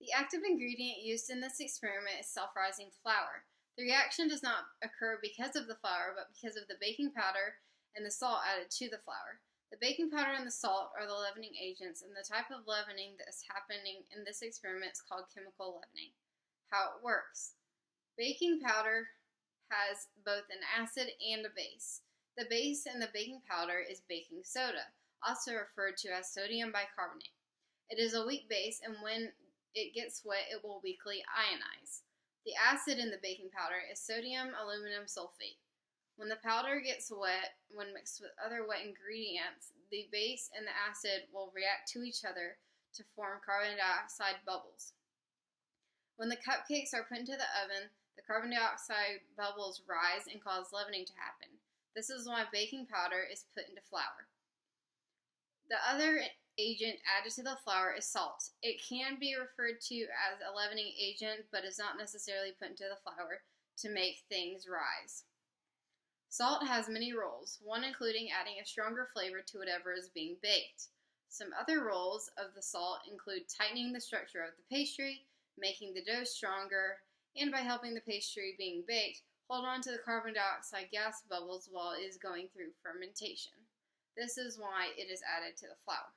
The active ingredient used in this experiment is self-rising flour. The reaction does not occur because of the flour, but because of the baking powder and the salt added to the flour. The baking powder and the salt are the leavening agents, and the type of leavening that is happening in this experiment is called chemical leavening. How it works. Baking powder has both an acid and a base. The base in the baking powder is baking soda, also referred to as sodium bicarbonate. It is a weak base, and when it gets wet, it will weakly ionize. The acid in the baking powder is sodium aluminum sulfate. When the powder gets wet, when mixed with other wet ingredients, the base and the acid will react to each other to form carbon dioxide bubbles. When the cupcakes are put into the oven, the carbon dioxide bubbles rise and cause leavening to happen. This is why baking powder is put into flour. The other agent added to the flour is salt. It can be referred to as a leavening agent, but is not necessarily put into the flour to make things rise. Salt has many roles, one including adding a stronger flavor to whatever is being baked. Some other roles of the salt include tightening the structure of the pastry, making the dough stronger, and by helping the pastry being baked hold on to the carbon dioxide gas bubbles while it is going through fermentation. This is why it is added to the flour.